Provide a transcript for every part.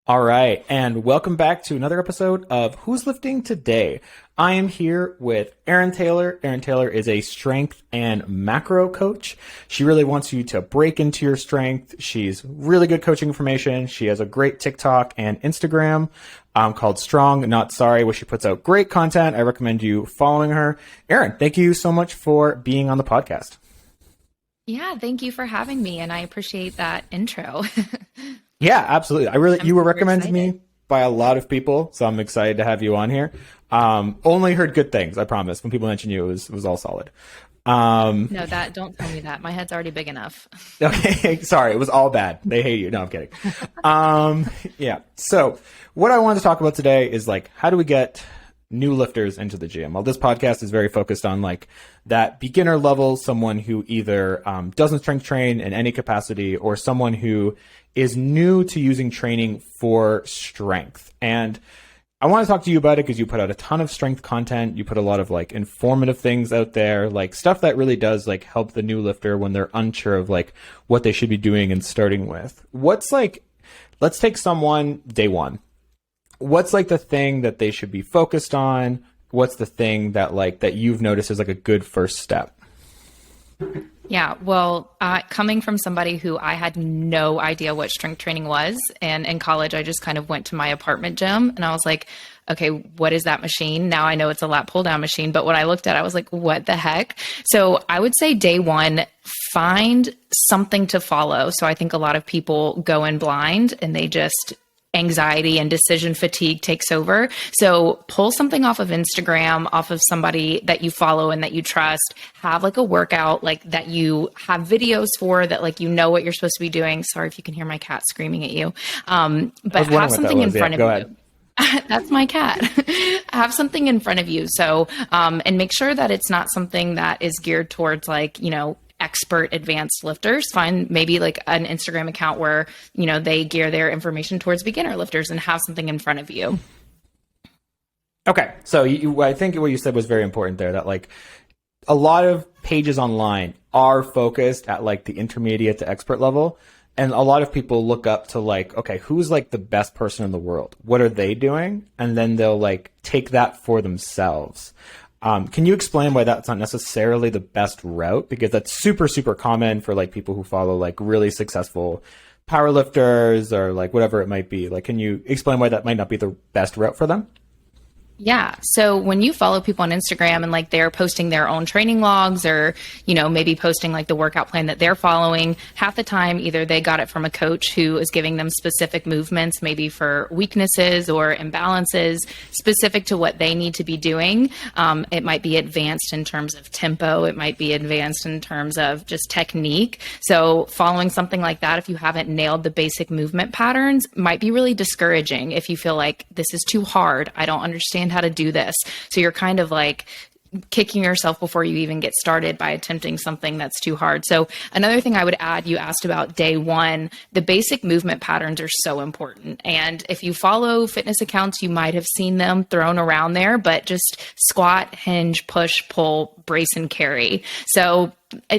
All right, and welcome back to another episode of Who's Lifting Today. I am here with Erin Taylor. Erin Taylor is a strength and macro coach. She really wants you to break into your strength. She's really good coaching information. She has a great TikTok and Instagram called Strong Not Sorry, where she puts out great content. I recommend you following her. Erin, thank you so much for being on the podcast. Yeah, thank you for having me, and I appreciate that intro. Yeah, absolutely. I'm You were super recommended to excited. me by a lot of people, so I'm excited to have you on here. Only heard good things, I promise. When people mention you, it was all solid. No, don't tell me that. My head's already big enough. Okay, sorry, it was all bad. They hate you. No, I'm kidding. Yeah. So what I wanted to talk about today is like, how do we get new lifters into the gym? Well, this podcast is very focused on like that beginner level, someone who either doesn't strength train in any capacity or someone who is new to using training for strength. And I want to talk to you about it because you put out a ton of strength content. You put a lot of like informative things out there, like stuff that really does like help the new lifter when they're unsure of like what they should be doing and starting with. What's like, let's take someone day one. What's like the thing that they should be focused on? What's the thing that like that you've noticed is like a good first step? Yeah, well, coming from somebody who I had no idea what strength training was, and in college, I just kind of went to my apartment gym and I was like, okay, what is that machine? Now I know it's a lat pull down machine, but when I looked at it, I was like, what the heck? So I would say day one, find something to follow. So I think a lot of people go in blind and they just anxiety and decision fatigue takes over. So pull something off of Instagram, off of somebody that you follow and that you trust. Have like a workout like that you have videos for that like you know what you're supposed to be doing. Sorry if you can hear my cat screaming at you. But have something in front of Go you. ahead. That's my cat. Have something in front of you. So, and make sure that it's not something that is geared towards like, expert advanced lifters. Find maybe like an Instagram account where, they gear their information towards beginner lifters and have something in front of you. Okay. So I think what you said was very important there, that like a lot of pages online are focused at like the intermediate to expert level. And a lot of people look up to like, okay, who's like the best person in the world? What are they doing? And then they'll like take that for themselves. Can you explain why that's not necessarily the best route? Because that's super, super common for like people who follow like really successful powerlifters or like whatever it might be. Like, can you explain why that might not be the best route for them? Yeah. So when you follow people on Instagram and like they're posting their own training logs or, maybe posting like the workout plan that they're following, half the time either they got it from a coach who is giving them specific movements, maybe for weaknesses or imbalances specific to what they need to be doing. It might be advanced in terms of tempo. It might be advanced in terms of just technique. So following something like that, if you haven't nailed the basic movement patterns, might be really discouraging if you feel like this is too hard. I don't understand how to do this. So you're kind of like kicking yourself before you even get started by attempting something that's too hard. So another thing I would add, you asked about day one, the basic movement patterns are so important. And if you follow fitness accounts, you might have seen them thrown around there, but just squat, hinge, push, pull, brace, and carry. So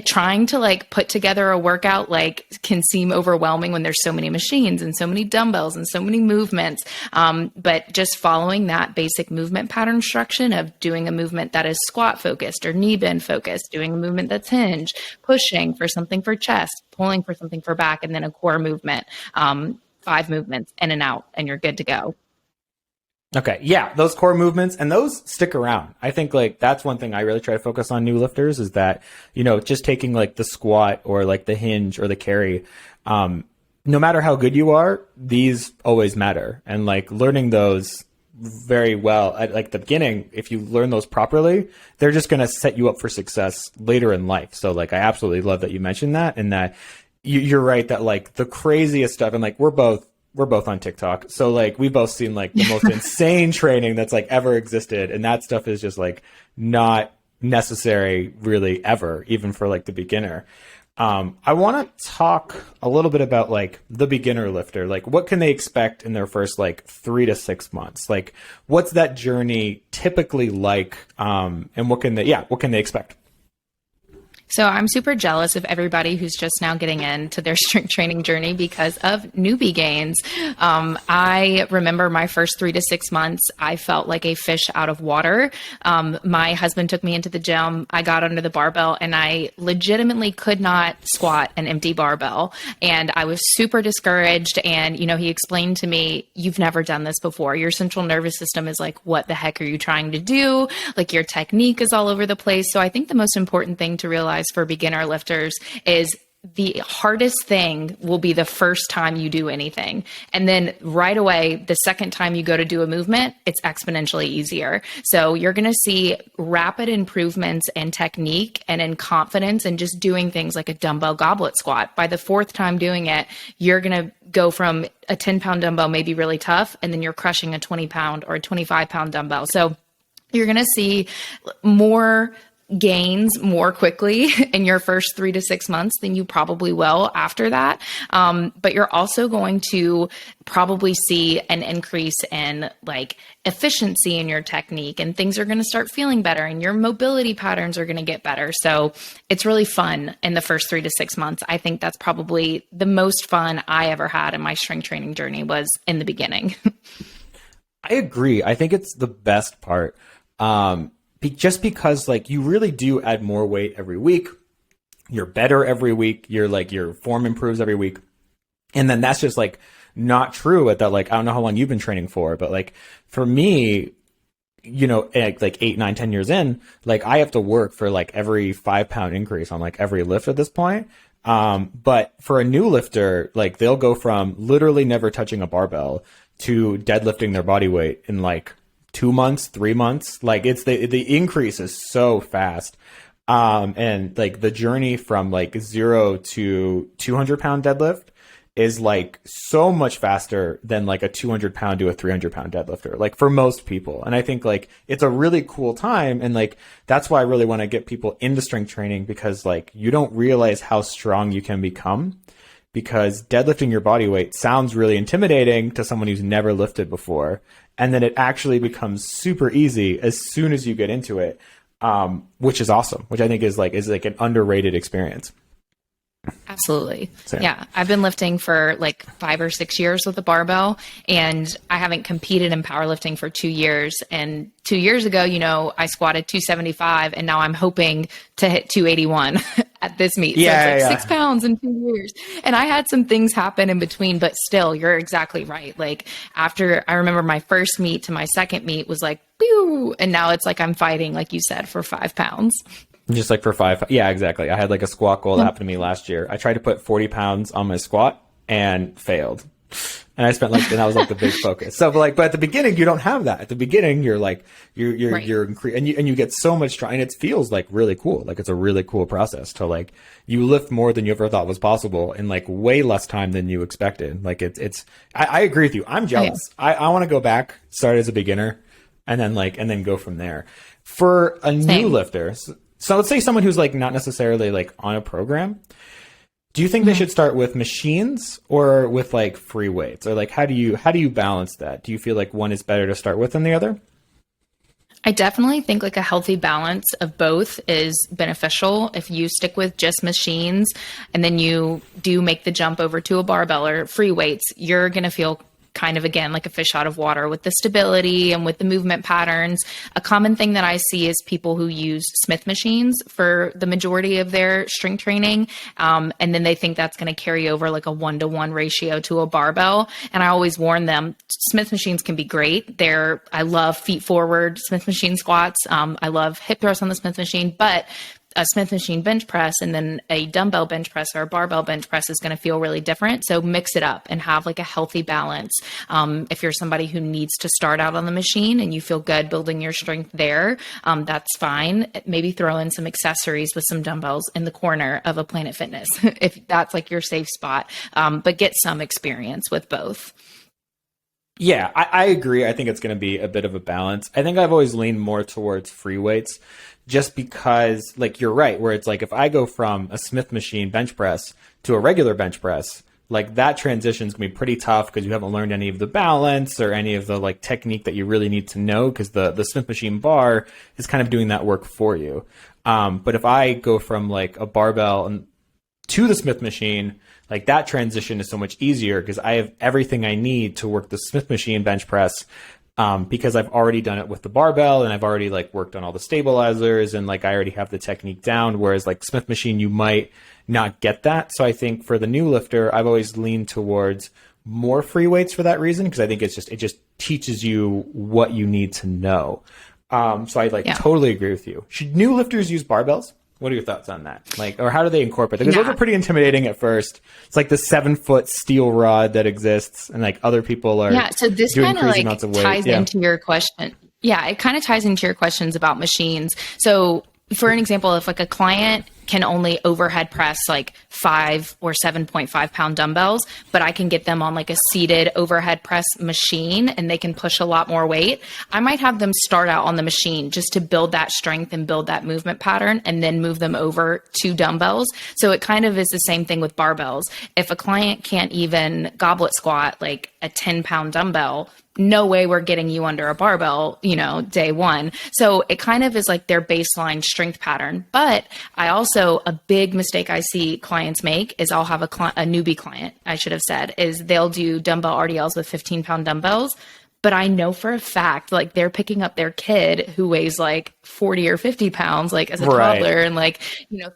trying to like put together a workout like can seem overwhelming when there's so many machines and so many dumbbells and so many movements. But just following that basic movement pattern instruction of doing a movement that is squat focused or knee bend focused, doing a movement that's hinge, pushing for something for chest, pulling for something for back, and then a core movement, 5 movements in and out, and you're good to go. Okay. Yeah. Those core movements and those stick around. I think like that's one thing I really try to focus on new lifters is that, just taking like the squat or like the hinge or the carry, no matter how good you are, these always matter. And like learning those very well at like the beginning, if you learn those properly, they're just going to set you up for success later in life. So like, I absolutely love that you mentioned that and that you're right that like the craziest stuff and like we're both on TikTok. So like we've both seen like the most insane training that's like ever existed. And that stuff is just like not necessary really ever, even for like the beginner. I want to talk a little bit about like the beginner lifter. Like what can they expect in their first like 3 to 6 months? Like what's that journey typically like? And what can they expect? So I'm super jealous of everybody who's just now getting into their strength training journey because of newbie gains. I remember my first 3 to 6 months, I felt like a fish out of water. My husband took me into the gym. I got under the barbell and I legitimately could not squat an empty barbell. And I was super discouraged. And, he explained to me, you've never done this before. Your central nervous system is like, what the heck are you trying to do? Like your technique is all over the place. So I think the most important thing to realize for beginner lifters is the hardest thing will be the first time you do anything. And then right away, the second time you go to do a movement, it's exponentially easier. So you're going to see rapid improvements in technique and in confidence and just doing things like a dumbbell goblet squat. By the fourth time doing it, you're going to go from a 10-pound dumbbell may be really tough, and then you're crushing a 20-pound or a 25-pound dumbbell. So you're going to see more gains more quickly in your first 3 to 6 months than you probably will after that. But you're also going to probably see an increase in like efficiency in your technique, and things are going to start feeling better and your mobility patterns are going to get better. So it's really fun in the first 3 to 6 months. I think that's probably the most fun I ever had in my strength training journey was in the beginning. I agree. I think it's the best part. Just because like you really do add more weight every week, you're better every week, your form improves every week. And then that's just like not true at that. Like, I don't know how long you've been training for, but like for me, like 8, 9, 10 years in, like I have to work for like every 5-pound increase on like every lift at this point. But for a new lifter, like they'll go from literally never touching a barbell to deadlifting their body weight in like 2 months, 3 months. Like it's the increase is so fast. And like the journey from like 0 to 200-pound deadlift is like so much faster than like a 200-pound to a 300-pound deadlifter, like for most people. And I think like it's a really cool time. And like, that's why I really want to get people into strength training, because like you don't realize how strong you can become, because deadlifting your body weight sounds really intimidating to someone who's never lifted before. And then it actually becomes super easy as soon as you get into it, which is awesome, which I think is like an underrated experience. Absolutely. So. Yeah. I've been lifting for like 5 or 6 years with a barbell, and I haven't competed in powerlifting for 2 years. And 2 years ago, I squatted 275, and now I'm hoping to hit 281 at this meet. Yeah, so it's like yeah. 6 pounds in 2 years. And I had some things happen in between, but still, you're exactly right. Like after I remember my first meet to my second meet was like, pew, and now it's like I'm fighting, like you said, for 5 pounds. Just like for 5. Yeah, exactly. I had like a squat goal that happened to me last year. I tried to put 40 pounds on my squat and failed. And I spent and that was like the big focus. So but at the beginning, you don't have that. At the beginning, you're like, you're and you get so much strong, and it feels like really cool. Like it's a really cool process to like, you lift more than you ever thought was possible in like way less time than you expected. Like I agree with you. I'm jealous. Oh, yeah. I want to go back, start as a beginner, and then go from there. For a new lifter, so let's say someone who's like not necessarily like on a program, do you think they should start with machines or with like free weights? Or like how do you balance that? Do you feel like one is better to start with than the other? I definitely think like a healthy balance of both is beneficial. If you stick with just machines and then you do make the jump over to a barbell or free weights, you're going to feel kind of, again, like a fish out of water with the stability and with the movement patterns. A common thing that I see is people who use Smith machines for the majority of their strength training. And then they think that's going to carry over like a 1-to-1 ratio to a barbell. And I always warn them, Smith machines can be great. I love feet forward Smith machine squats. I love hip thrusts on the Smith machine, but a Smith machine bench press and then a dumbbell bench press or a barbell bench press is going to feel really different. So mix it up and have like a healthy balance. If you're somebody who needs to start out on the machine and you feel good building your strength there, that's fine. Maybe throw in some accessories with some dumbbells in the corner of a Planet Fitness if that's like your safe spot, but get some experience with both. Yeah, I agree. I think it's going to be a bit of a balance. I think I've always leaned more towards free weights just because, like, you're right, where it's like if I go from a Smith machine bench press to a regular bench press, like that transition is going to be pretty tough because you haven't learned any of the balance or any of the like technique that you really need to know, because the Smith machine bar is kind of doing that work for you. But if I go from like a barbell and to the Smith machine, like that transition is so much easier because I have everything I need to work the Smith machine bench press, because I've already done it with the barbell and I've already like worked on all the stabilizers and like I already have the technique down. Whereas like Smith machine, you might not get that. So I think for the new lifter, I've always leaned towards more free weights for that reason, because I think it just teaches you what you need to know. So I totally agree with you. Should new lifters use barbells? What are your thoughts on that? Like, or how do they incorporate it? Because those are pretty intimidating at first. It's like the 7-foot steel rod that exists, and like other people are so this doing kind of crazy like amounts of weight. ties into your question. Yeah, it kind of ties into your questions about machines. So for an example, if like a client can only overhead press like 5 or 7.5 pound dumbbells, but I can get them on like a seated overhead press machine and they can push a lot more weight, I might have them start out on the machine just to build that strength and build that movement pattern, and then move them over to dumbbells. So it kind of is the same thing with barbells. If a client can't even goblet squat like a 10-pound dumbbell, no way we're getting you under a barbell, day one. So it kind of is like their baseline strength pattern. But I also, a big mistake I see clients make is I'll have a newbie client, I should have said, is they'll do dumbbell RDLs with 15-pound dumbbells. But I know for a fact, like they're picking up their kid who weighs like 40 or 50 pounds, like as a toddler, and like,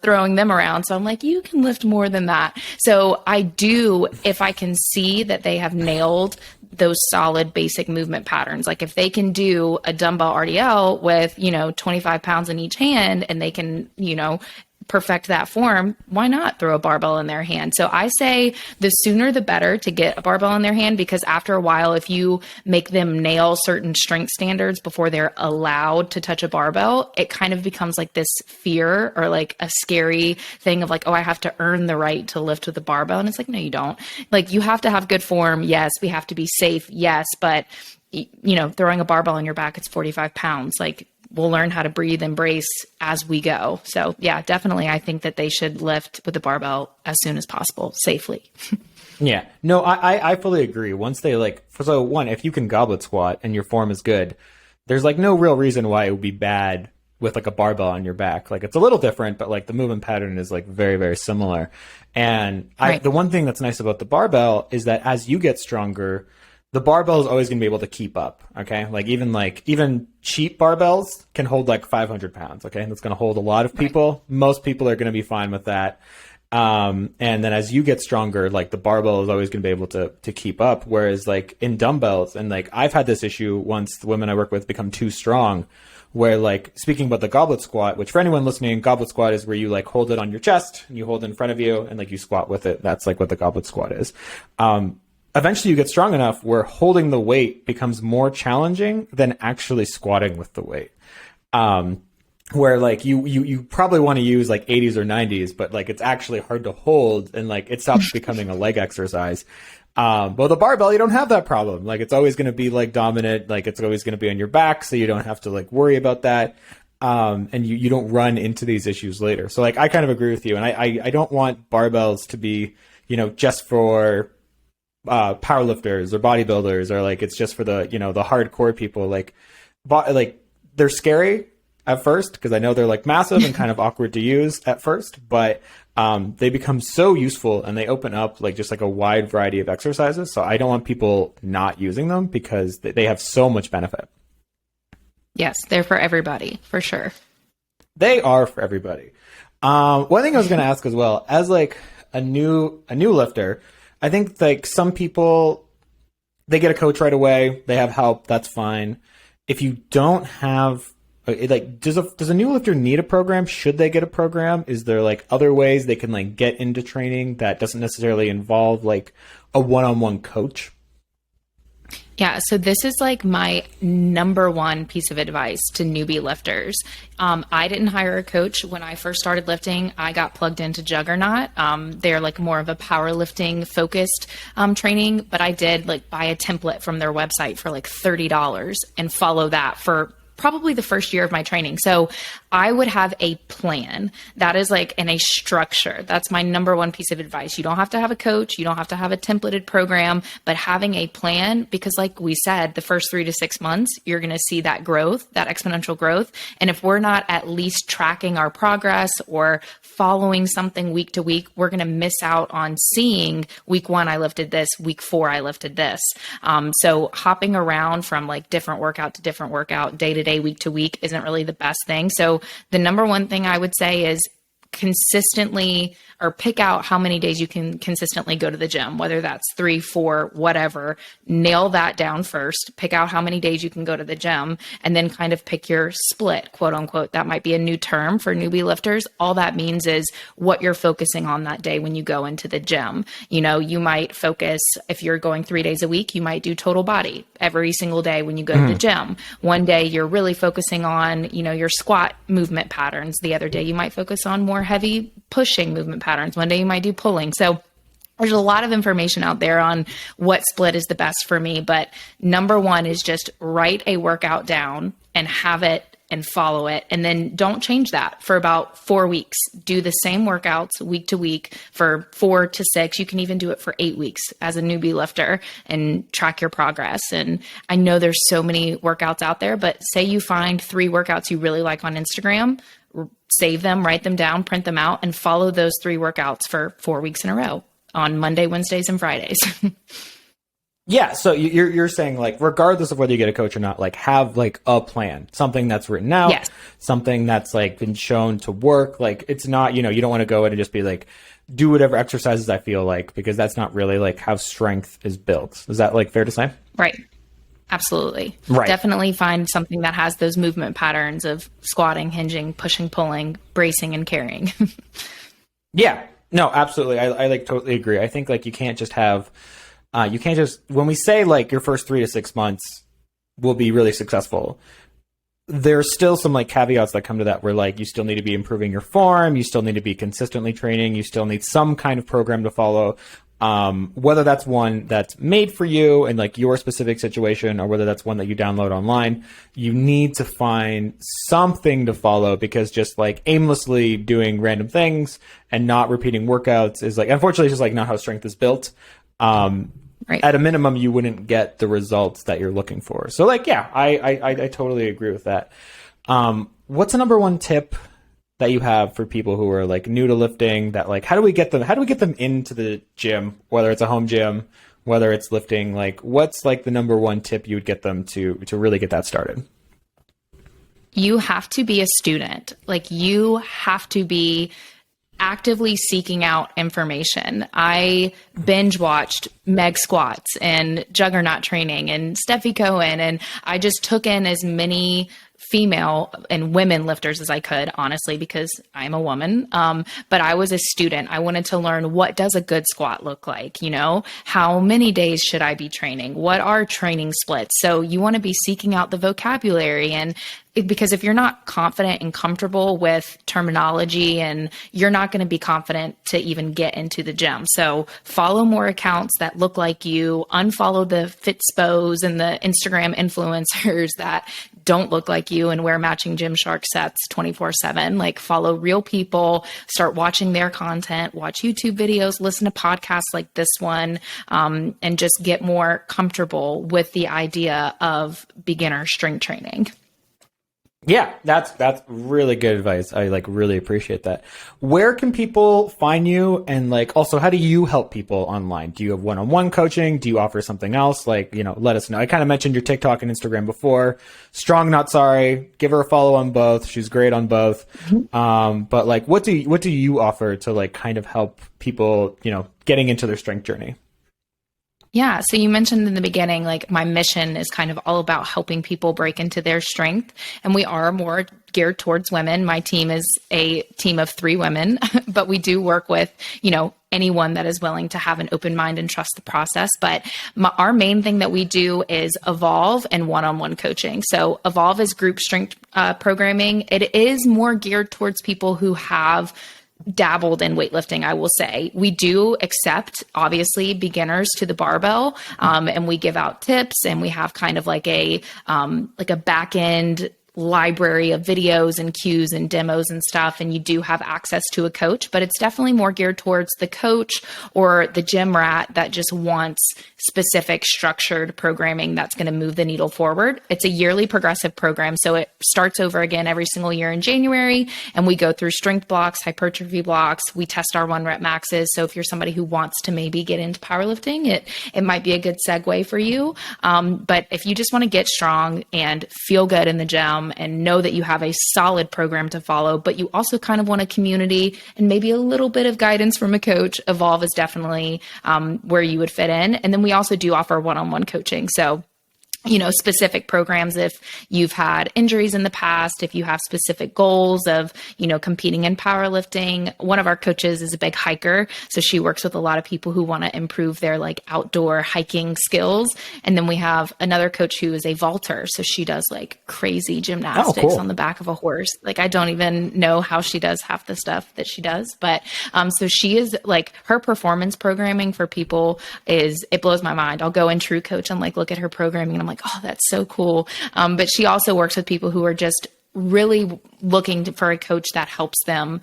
throwing them around. So I'm like, you can lift more than that. So I do, if I can see that they have nailed those solid basic movement patterns, like if they can do a dumbbell RDL with, 25 pounds in each hand, and they can, perfect that form, why not throw a barbell in their hand? So I say the sooner the better to get a barbell in their hand, because after a while, if you make them nail certain strength standards before they're allowed to touch a barbell, it kind of becomes like this fear or like a scary thing of like, oh, I have to earn the right to lift with a barbell. And it's like, no, you don't. Like, you have to have good form. Yes. We have to be safe. Yes. But throwing a barbell on your back, it's 45 pounds. Like, we'll learn how to breathe and brace as we go. So yeah, definitely. I think that they should lift with the barbell as soon as possible, safely. Yeah, no, I fully agree. Once they if you can goblet squat and your form is good, there's like no real reason why it would be bad with like a barbell on your back. Like, it's a little different, but like the movement pattern is like very, very similar. And the one thing that's nice about the barbell is that as you get stronger, the barbell is always going to be able to keep up. Okay. Like even cheap barbells can hold like 500 pounds. Okay. And that's going to hold a lot of people. Right. Most people are going to be fine with that. And then as you get stronger, like the barbell is always going to be able to keep up. Whereas like in dumbbells, and like I've had this issue once the women I work with become too strong, where like, speaking about the goblet squat, which for anyone listening, goblet squat is where you like hold it on your chest and you hold it in front of you and like you squat with it. That's like what the goblet squat is. Eventually you get strong enough where holding the weight becomes more challenging than actually squatting with the weight. Where like you probably want to use like 80s or 90s, but like it's actually hard to hold, and like it stops becoming a leg exercise. But the barbell, you don't have that problem. Like, it's always going to be like dominant. Like, it's always going to be on your back. So you don't have to like worry about that. And you don't run into these issues later. So like, I kind of agree with you. And I don't want barbells to be, just for powerlifters or bodybuilders, or like it's just for the the hardcore people. Like they're scary at first because I know they're like massive and kind of awkward to use at first, but they become so useful and they open up like just like a wide variety of exercises. So I don't want people not using them because they have so much benefit. Yes, they're for everybody, for sure. They are for everybody. One thing I was going to ask as well, as like a new lifter, I think like some people, they get a coach right away. They have help. That's fine. If you don't have like, does a new lifter need a program? Should they get a program? Is there like other ways they can like get into training that doesn't necessarily involve like a one-on-one coach? Yeah, so this is like my number one piece of advice to newbie lifters. I didn't hire a coach when I first started lifting. I got plugged into Juggernaut. They're like more of a powerlifting focused training, but I did like buy a template from their website for like $30 and follow that for probably the first year of my training. So I would have a plan that is like in a structure. That's my number one piece of advice. You don't have to have a coach. You don't have to have a templated program, but having a plan, because like we said, the first 3 to 6 months, you're going to see that growth, that exponential growth. And if we're not at least tracking our progress or following something week to week, we're going to miss out on seeing week 1, I lifted this, week 4, I lifted this. So hopping around from like different workout to different workout, day to day, week to week isn't really the best thing. So the number one thing I would say is consistently, or pick out how many days you can consistently go to the gym, whether that's 3, 4, whatever. Nail that down first. Pick out how many days you can go to the gym, and then kind of pick your split, quote unquote. That might be a new term for newbie lifters. All that means is what you're focusing on that day when you go into the gym. You know, you might focus, if you're going 3 days a week, you might do total body every single day when you go to the gym. One day you're really focusing on, you know, your squat movement patterns. The other day you might focus on more heavy pushing movement patterns. One day you might do pulling. So there's a lot of information out there on what split is the best for me. But number one is just write a workout down and have it and follow it. And then don't change that for about 4 weeks. Do the same workouts week to week for 4 to 6. You can even do it for 8 weeks as a newbie lifter and track your progress. And I know there's so many workouts out there, but say you find 3 workouts you really like on Instagram, save them, write them down, print them out, and follow those 3 workouts for 4 weeks in a row on Monday, Wednesdays, and Fridays. Yeah, so you're saying like regardless of whether you get a coach or not, like have like a plan, something that's written out, Yes. something that's like been shown to work. Like it's not, you know, you don't want to go in and just be like, do whatever exercises I feel like, because that's not really like how strength is built. Is that like fair to say? Right. Absolutely. Right. Definitely find something that has those movement patterns of squatting, hinging, pushing, pulling, bracing, and carrying. Yeah, no, absolutely. I like totally agree. I think like you can't just have, you can't just, when we say like your first 3 to 6 months will be really successful, there's still some like caveats that come to that where like you still need to be improving your form, you still need to be consistently training, you still need some kind of program to follow. Whether that's one that's made for you and like your specific situation, or whether that's one that you download online, you need to find something to follow, because just like aimlessly doing random things and not repeating workouts is like, unfortunately, it's just like not how strength is built. Right. At a minimum, you wouldn't get the results that you're looking for. So like, yeah, I totally agree with that. What's the number one tip that you have for people who are like new to lifting, that like, how do we get them into the gym, whether it's a home gym, whether it's lifting, like what's like the number one tip you would get them to really get that started? You have to be a student. Like you have to be actively seeking out information. I binge watched Meg squats and juggernaut training and Steffi Cohen, and I just took in as many female and women lifters as I could, honestly, because I'm a woman. But I was a student. I wanted to learn, what does a good squat look like? You know, how many days should I be training? What are training splits? So you want to be seeking out the vocabulary, and because if you're not confident and comfortable with terminology, and you're not going to be confident to even get into the gym. So follow more accounts that look like you, unfollow the Fitspos and the Instagram influencers that don't look like you and wear matching Gymshark sets 24/7. Like follow real people, start watching their content, watch YouTube videos, listen to podcasts like this one, and just get more comfortable with the idea of beginner strength training. Yeah, that's really good advice. I like really appreciate that. Where can people find you? And like, also, how do you help people online? Do you have one-on-one coaching? Do you offer something else? Like, you know, let us know. I kind of mentioned your TikTok and Instagram before. Strong Not Sorry. Give her a follow on both. She's great on both. But like, what do you offer to like kind of help people, you know, getting into their strength journey? Yeah. So you mentioned in the beginning, like my mission is kind of all about helping people break into their strength. And we are more geared towards women. My team is a team of 3 women, but we do work with, you know, anyone that is willing to have an open mind and trust the process. But our main thing that we do is Evolve and one-on-one coaching. So Evolve is group strength programming. It is more geared towards people who have dabbled in weightlifting, I will say. We do accept, obviously, beginners to the barbell, and we give out tips, and we have kind of like a back end library of videos and cues and demos and stuff, and you do have access to a coach, but it's definitely more geared towards the coach or the gym rat that just wants specific structured programming that's going to move the needle forward. It's a yearly progressive program, so it starts over again every single year in January, and we go through strength blocks, hypertrophy blocks. We test our 1 rep maxes. So if you're somebody who wants to maybe get into powerlifting, it might be a good segue for you. But if you just want to get strong and feel good in the gym and know that you have a solid program to follow, but you also kind of want a community and maybe a little bit of guidance from a coach, Evolve is definitely where you would fit in. And then we also do offer one-on-one coaching. So specific programs if you've had injuries in the past, if you have specific goals of, competing in powerlifting. One of our coaches is a big hiker. So she works with a lot of people who want to improve their like outdoor hiking skills. And then we have another coach who is a vaulter. So she does like crazy gymnastics on the back of a horse. Like I don't even know how she does half the stuff that she does. But so she is like, her performance programming for people it blows my mind. I'll go in True Coach and like look at her programming and I'm like, oh, that's so cool. But she also works with people who are just really looking for a coach that helps them.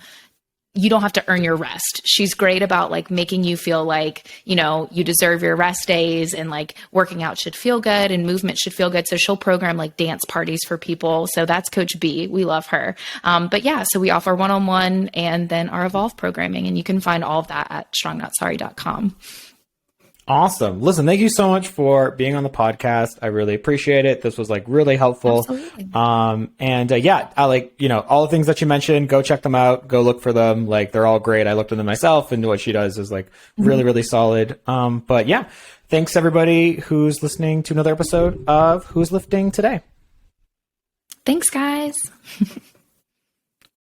You don't have to earn your rest. She's great about like making you feel like, you deserve your rest days and like working out should feel good and movement should feel good. So she'll program like dance parties for people. So that's Coach B. We love her. But yeah, so we offer one-on-one and then our Evolve programming, and you can find all of that at strongnotssorry.com. Awesome. Listen, thank you so much for being on the podcast. I really appreciate it. This was like really helpful. Absolutely. Yeah, I like, all the things that you mentioned, go check them out, go look for them. Like they're all great. I looked at them myself and what she does is like really, really solid. But yeah, thanks everybody who's listening to another episode of Who's Lifting Today. Thanks guys.